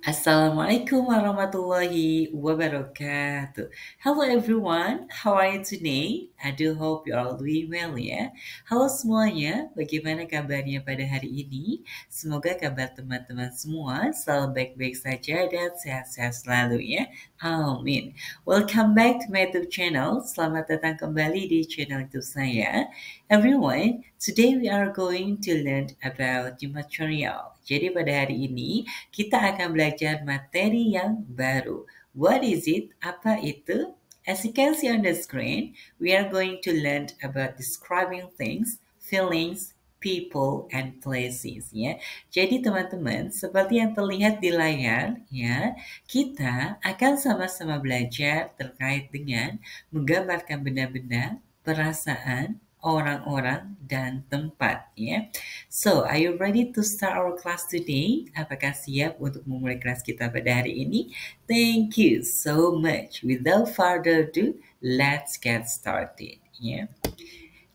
Assalamualaikum warahmatullahi wabarakatuh. Hello everyone, how are you today? I do hope you all doing well ya. Halo semuanya, bagaimana kabarnya pada hari ini? Semoga kabar teman-teman semua selalu baik-baik saja dan sehat-sehat selalu ya. Amin. Welcome back to my YouTube channel. Selamat datang kembali di channel YouTube saya. Everyone, today we are going to learn about the material. Jadi pada hari ini kita akan belajar materi yang baru. What is it? Apa itu? As you can see on the screen, we are going to learn about describing things, feelings, people, and places. Ya, jadi teman-teman, seperti yang terlihat di layar, ya, kita akan sama-sama belajar terkait dengan menggambarkan benda-benda, perasaan, orang-orang, dan tempat. Ya. So, are you ready to start our class today? Apakah siap untuk memulai kelas kita pada hari ini? Thank you so much. Without further ado, let's get started. Yeah.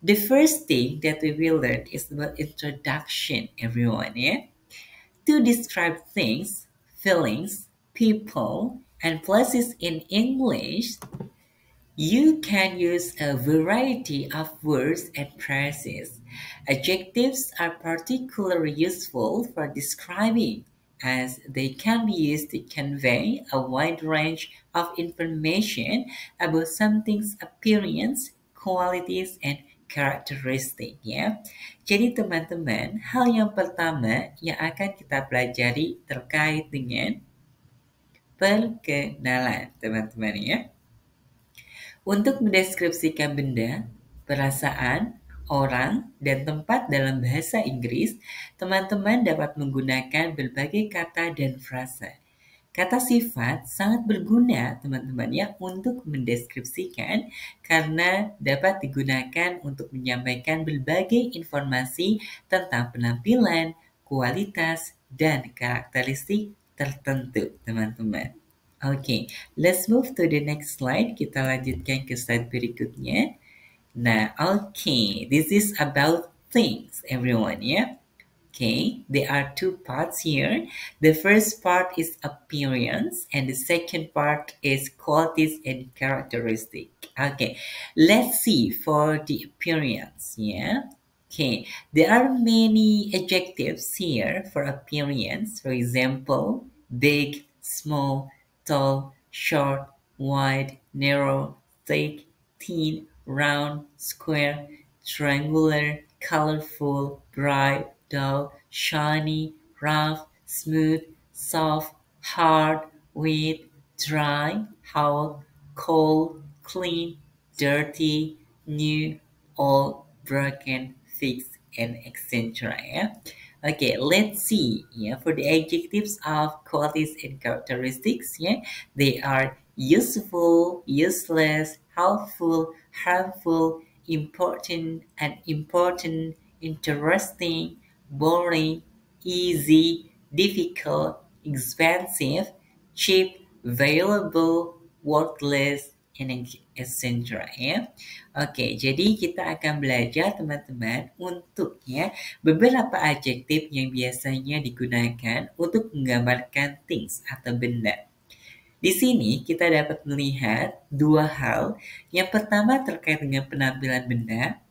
The first thing that we will learn is about introduction, everyone. Yeah. To describe things, feelings, people, and places in English, you can use a variety of words and phrases. Adjectives are particularly useful for describing, as they can be used to convey a wide range of information about something's appearance, qualities, and characteristic ya. Jadi teman-teman, hal yang pertama yang akan kita pelajari terkait dengan perkenalan teman-teman ya. Untuk mendeskripsikan benda, perasaan, orang, dan tempat dalam bahasa Inggris, teman-teman dapat menggunakan berbagai kata dan frasa. Kata sifat sangat berguna teman-teman ya untuk mendeskripsikan karena dapat digunakan untuk menyampaikan berbagai informasi tentang penampilan, kualitas, dan karakteristik tertentu teman-teman. Oke, let's move to the next slide. Kita lanjutkan ke slide berikutnya. Nah, this is about things, everyone, ya. Okay, there are two parts here. The first part is appearance, and the second part is qualities and characteristic. Okay, let's see for the appearance, yeah. Okay, there are many adjectives here for appearance. For example, big, small, tall, short, wide, narrow, thick, thin, round, square, triangular, colorful, bright, dull, shiny, rough, smooth, soft, hard, wet, dry, hot, cold, clean, dirty, new, old, broken, fixed, and etc. Yeah? Okay, let's see. Yeah, for the adjectives of qualities and characteristics, yeah, they are useful, useless, helpful, harmful, important, unimportant, interesting, boring, easy, difficult, expensive, cheap, valuable, worthless, and etc. Ya. Oke, jadi kita akan belajar teman-teman untuk ya beberapa adjektif yang biasanya digunakan untuk menggambarkan things atau benda. Di sini kita dapat melihat dua hal. Yang pertama terkait dengan penampilan benda,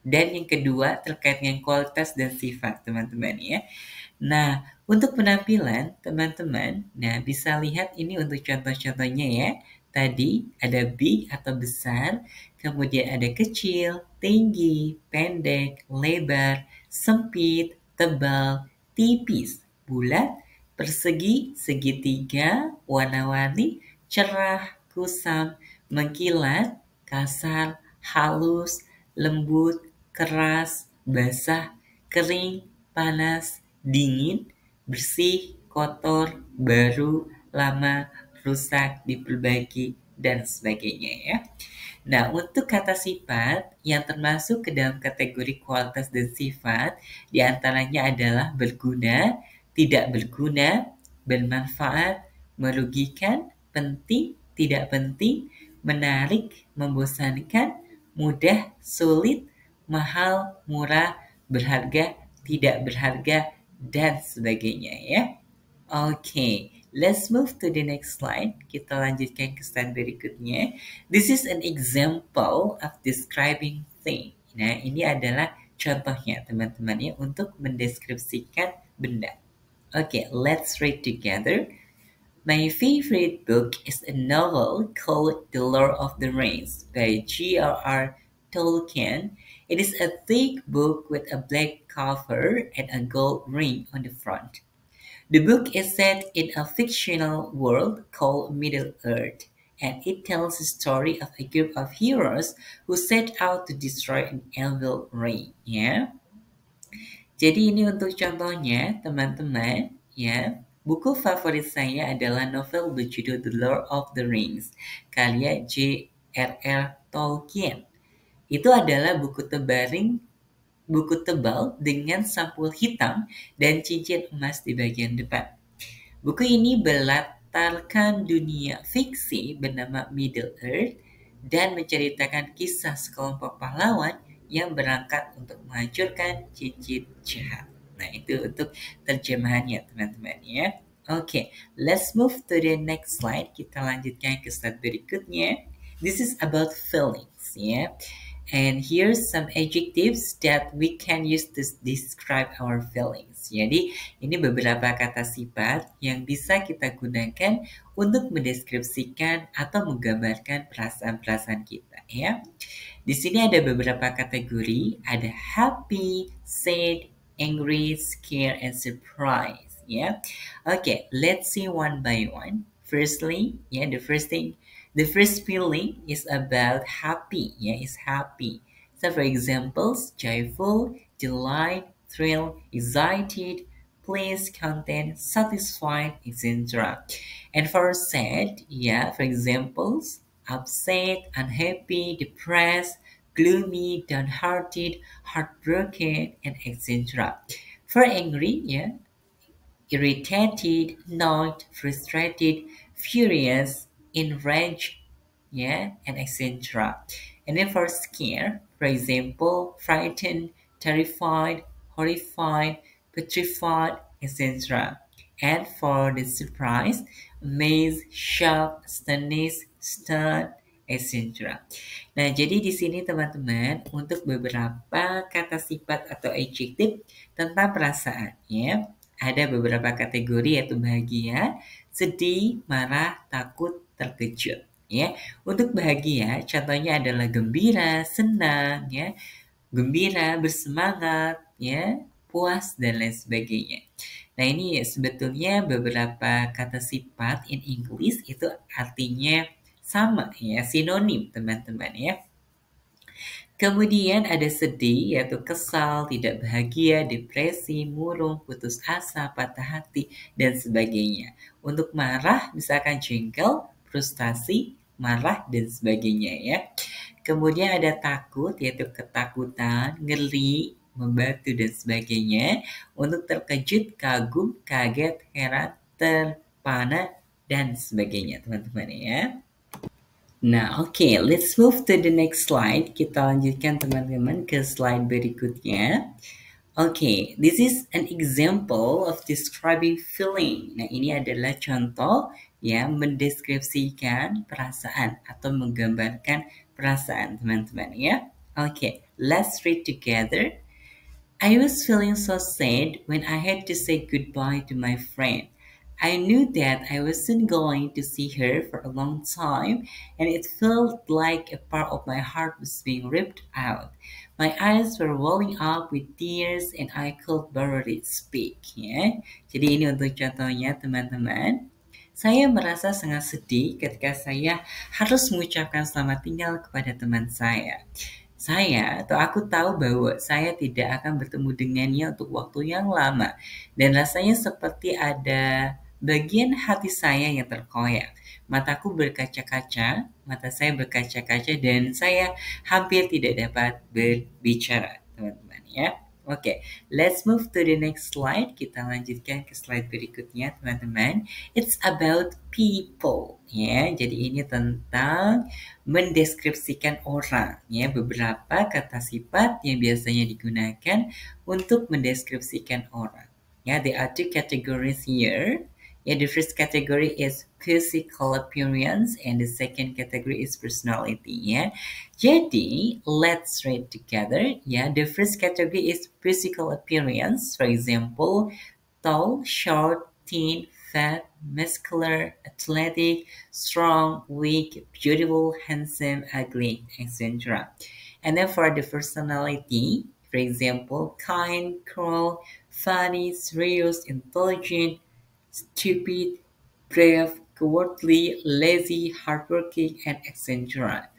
dan yang kedua terkait dengan kualitas dan sifat teman-teman ya. Nah, untuk penampilan teman-teman, nah bisa lihat ini untuk contoh-contohnya ya. Tadi ada big atau besar, kemudian ada kecil, tinggi, pendek, lebar, sempit, tebal, tipis, bulat, persegi, segitiga, warna-warni, cerah, kusam, mengkilat, kasar, halus, lembut, keras, basah, kering, panas, dingin, bersih, kotor, baru, lama, rusak, diperbaiki, dan sebagainya ya. Nah, untuk kata sifat yang termasuk ke dalam kategori kualitas dan sifat, diantaranya adalah berguna, tidak berguna, bermanfaat, merugikan, penting, tidak penting, menarik, membosankan, mudah, sulit, mahal, murah, berharga, tidak berharga, dan sebagainya ya. Okay, let's move to the next slide. Kita lanjutkan ke slide berikutnya. This is an example of describing thing. Nah, ini adalah contohnya teman-teman ya untuk mendeskripsikan benda. Okay, let's read together. My favorite book is a novel called The Lord of the Rings by J.R.R. Tolkien. It is a thick book with a black cover and a gold ring on the front. The book is set in a fictional world called Middle-earth, and it tells the story of a group of heroes who set out to destroy an evil reign. Ya, jadi ini untuk contohnya, teman-teman. Ya, buku favorit saya adalah novel berjudul The Lord of the Rings, karya J.R.R. Tolkien. Itu adalah buku tebal dengan sampul hitam dan cincin emas di bagian depan. Buku ini berlatarkan dunia fiksi bernama Middle-earth dan menceritakan kisah sekelompok pahlawan yang berangkat untuk menghancurkan cincin jahat. Nah, itu untuk terjemahannya, teman-teman ya. Oke, let's move to the next slide. Kita lanjutkan ke slide berikutnya. This is about feelings ya. And here's some adjectives that we can use to describe our feelings. Jadi, ini beberapa kata sifat yang bisa kita gunakan untuk mendeskripsikan atau menggambarkan perasaan-perasaan kita ya. Di sini ada beberapa kategori, ada happy, sad, angry, scared, and surprised ya. Okay, let's see one by one. Firstly, the first feeling is about happy, is happy. So for examples, joyful, delight, thrill, excited, pleased, content, satisfied, etc. And for sad, for examples, upset, unhappy, depressed, gloomy, downhearted, heartbroken, and etc. For angry, irritated, annoyed, frustrated, furious, enraged, and etc. And then for scare, for example, frightened, terrified, horrified, petrified, etc. And for the surprise, amazed, shocked, astonished, stunned, etc. Nah, jadi di sini teman-teman untuk beberapa kata sifat atau adjektif tentang perasaan ya. Ada beberapa kategori yaitu bahagia, sedih, marah, takut, terkejut ya. Untuk bahagia contohnya adalah gembira, senang ya, gembira, bersemangat ya, puas dan lain sebagainya. Nah, ini sebetulnya beberapa kata sifat in English itu artinya sama ya, sinonim teman-teman ya. Kemudian ada sedih, yaitu kesal, tidak bahagia, depresi, murung, putus asa, patah hati, dan sebagainya. Untuk marah, misalkan jengkel, frustasi, marah, dan sebagainya ya. Kemudian ada takut, yaitu ketakutan, ngeri, membatu, dan sebagainya. Untuk terkejut, kagum, kaget, heran, terpana, dan sebagainya teman-teman ya. Nah, oke, let's move to the next slide. Kita lanjutkan teman-teman ke slide berikutnya. Oke, this is an example of describing feeling. Nah, ini adalah contoh yang mendeskripsikan perasaan atau menggambarkan perasaan teman-teman ya. Oke, let's read together. I was feeling so sad when I had to say goodbye to my friend. I knew that I wasn't going to see her for a long time, and it felt like a part of my heart was being ripped out. My eyes were welling up with tears, and I could barely speak. Ya, jadi ini untuk contohnya teman-teman. Saya merasa sangat sedih ketika saya harus mengucapkan selamat tinggal kepada teman saya. Aku tahu bahwa saya tidak akan bertemu dengannya untuk waktu yang lama, dan rasanya seperti ada bagian hati saya yang terkoyak. Mata saya berkaca-kaca dan saya hampir tidak dapat berbicara, teman-teman ya. Oke, let's move to the next slide. Kita lanjutkan ke slide berikutnya, teman-teman. It's about people ya. Jadi ini tentang mendeskripsikan orang ya, beberapa kata sifat yang biasanya digunakan untuk mendeskripsikan orang. Ya, there are two categories here. Yeah, the first category is physical appearance and the second category is personality. Yeah. Jadi, let's read together. Yeah, the first category is physical appearance. For example, tall, short, thin, fat, muscular, athletic, strong, weak, beautiful, handsome, ugly, etc. And then for the personality, for example, kind, cruel, funny, serious, intelligent, stupid, brave, cowardly, lazy, hardworking, and etc.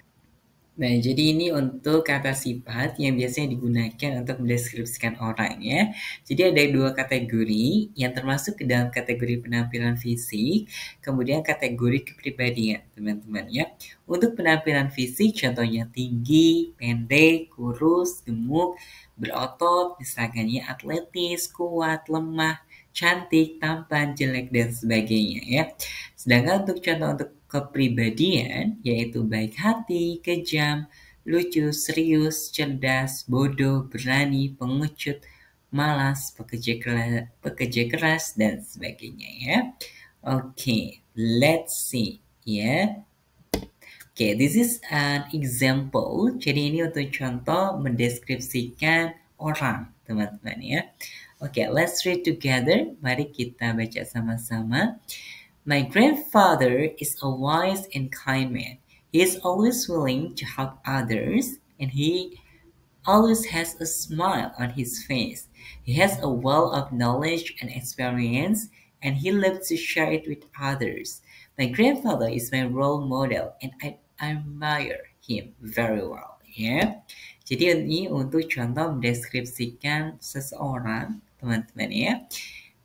Nah, jadi ini untuk kata sifat yang biasanya digunakan untuk mendeskripsikan orang ya. Jadi ada dua kategori yang termasuk ke dalam kategori penampilan fisik, kemudian kategori kepribadian, teman-teman ya. Untuk penampilan fisik contohnya tinggi, pendek, kurus, gemuk, berotot, misalkan ya atletis, kuat, lemah, cantik, tampan, jelek dan sebagainya ya. Sedangkan untuk contoh untuk kepribadian yaitu baik hati, kejam, lucu, serius, cerdas, bodoh, berani, pengecut, malas, pekerja keras dan sebagainya ya. Okay, let's see ya. Okay, this is an example. Jadi ini untuk contoh mendeskripsikan orang, teman-teman ya. Okay, let's read together. Mari kita baca sama-sama. My grandfather is a wise and kind man. He is always willing to help others, and he always has a smile on his face. He has a wealth of knowledge and experience, and he loves to share it with others. My grandfather is my role model, and I admire him very well. Ya, jadi ini untuk contoh mendeskripsikan seseorang, teman-teman ya.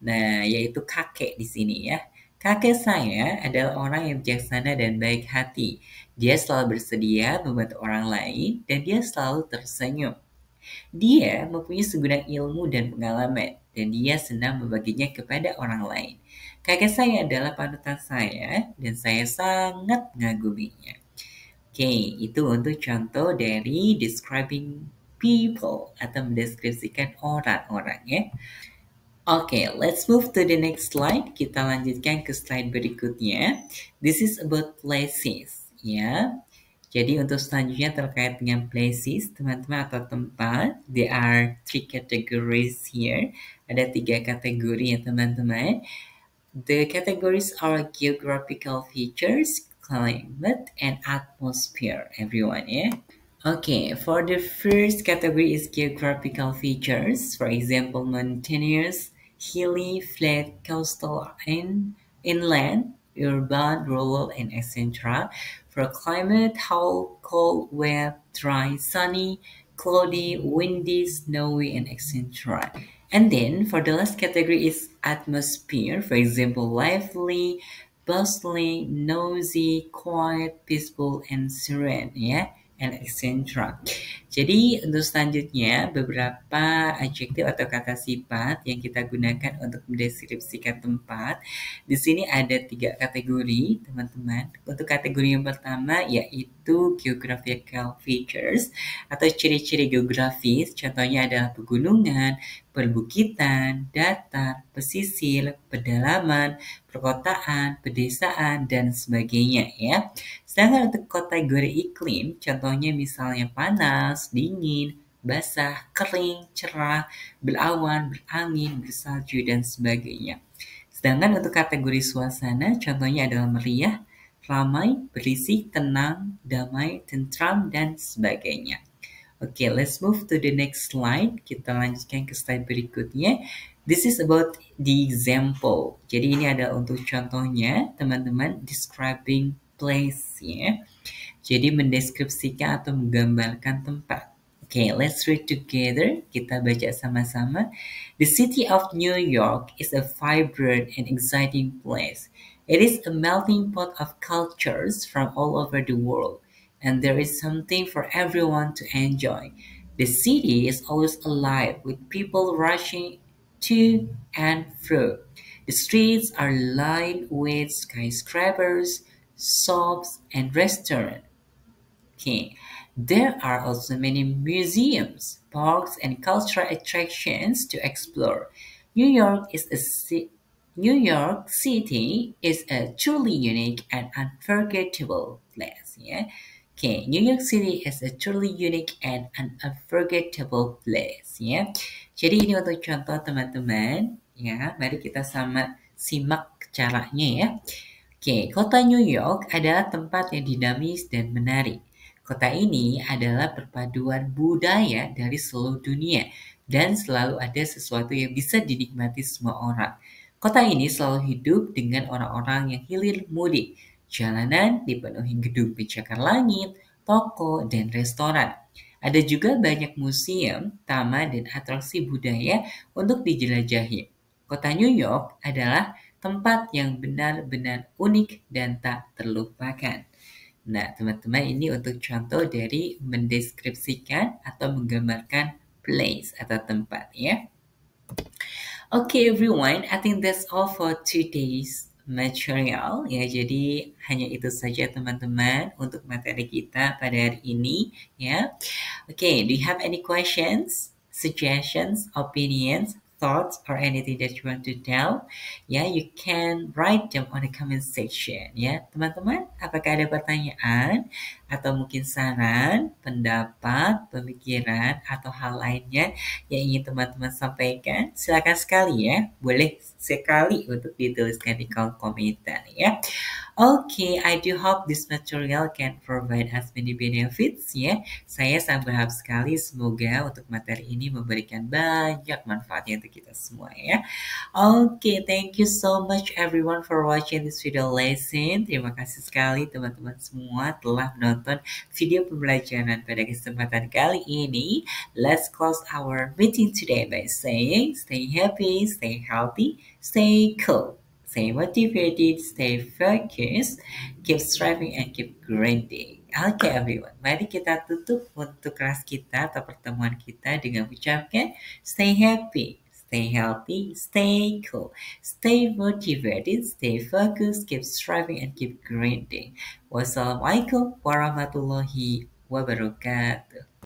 Nah, yaitu kakek di sini ya. Kakek saya adalah orang yang bijaksana dan baik hati. Dia selalu bersedia membantu orang lain dan dia selalu tersenyum. Dia mempunyai segudang ilmu dan pengalaman dan dia senang membaginya kepada orang lain. Kakek saya adalah panutan saya dan saya sangat mengaguminya. Oke, itu untuk contoh dari describing people atau mendeskripsikan orang-orang ya. Oke, let's move to the next slide. Kita lanjutkan ke slide berikutnya. This is about places, ya. Jadi untuk selanjutnya terkait dengan places, teman-teman atau tempat, there are three categories here. Ada tiga kategori ya teman-teman. The categories are geographical features, climate, and atmosphere, everyone, yeah. Okay, for the first category is geographical features, for example, mountainous, hilly, flat, coastal, and inland, urban, rural, and etc. For climate, how cold, wet, dry, sunny, cloudy, windy, snowy, and etc. And then for the last category is atmosphere, for example, lively, bustling, noisy, quiet, peaceful, and serene, yeah, and etc. Jadi untuk selanjutnya beberapa adjektif atau kata sifat yang kita gunakan untuk mendeskripsikan tempat. Di sini ada tiga kategori, teman-teman. Untuk kategori yang pertama yaitu geographical features atau ciri-ciri geografis. Contohnya adalah pegunungan, perbukitan, datar, pesisir, pedalaman, perkotaan, pedesaan, dan sebagainya ya. Sedangkan untuk kategori iklim, contohnya misalnya panas, dingin, basah, kering, cerah, berawan, berangin, bersalju, dan sebagainya. Sedangkan untuk kategori suasana, contohnya adalah meriah, ramai, berisik, tenang, damai, tentram, dan sebagainya. Oke, let's move to the next slide. Kita lanjutkan ke slide berikutnya. This is about the example. Jadi ini adalah untuk contohnya, teman-teman, describing place ya. Jadi mendeskripsikan atau menggambarkan tempat. Okay, let's read together. Kita baca sama-sama. The city of New York is a vibrant and exciting place. It is a melting pot of cultures from all over the world, and there is something for everyone to enjoy. The city is always alive with people rushing to and fro. The streets are lined with skyscrapers, shops, and restaurants. Okay. There are also many museums, parks, and cultural attractions to explore. New York is a New York City is a truly unique and unforgettable place. Ya. Okay, New York City is a truly unique and an unforgettable place. Ya. Jadi ini untuk contoh teman-teman. Ya, mari kita sama simak caranya ya. Oke, kota New York adalah tempat yang dinamis dan menarik. Kota ini adalah perpaduan budaya dari seluruh dunia dan selalu ada sesuatu yang bisa dinikmati semua orang. Kota ini selalu hidup dengan orang-orang yang hilir mudik. Jalanan dipenuhi gedung pencakar langit, toko, dan restoran. Ada juga banyak museum, taman, dan atraksi budaya untuk dijelajahi. Kota New York adalah tempat yang benar-benar unik dan tak terlupakan. Nah, teman-teman, ini untuk contoh dari mendeskripsikan atau menggambarkan place atau tempat ya. Okay, everyone, I think that's all for today's material ya. Jadi hanya itu saja teman-teman untuk materi kita pada hari ini ya. Okay, do you have any questions, suggestions, opinions, thoughts, or anything that you want to tell? Ya, you can write them on the comment section ya. Teman-teman, apakah ada pertanyaan atau mungkin saran, pendapat, pemikiran, atau hal lainnya yang ingin teman-teman sampaikan, silakan sekali ya. Boleh sekali untuk dituliskan di kolom komentar ya. Okay, I do hope this material can provide us many benefits ya. Saya sangat berharap sekali semoga untuk materi ini memberikan banyak manfaatnya untuk kita semua ya. Okay, thank you so much everyone for watching this video lesson. Terima kasih sekali teman-teman semua telah menonton video pembelajaran pada kesempatan kali ini. Let's close our meeting today by saying stay happy, stay healthy, stay cool, stay motivated, stay focused, keep striving and keep grinding. Oke everyone, mari kita tutup untuk kelas kita atau pertemuan kita dengan ucapkan stay happy, stay healthy, stay cool, stay motivated, stay focused, keep striving and keep grinding. Wassalamualaikum warahmatullahi wabarakatuh.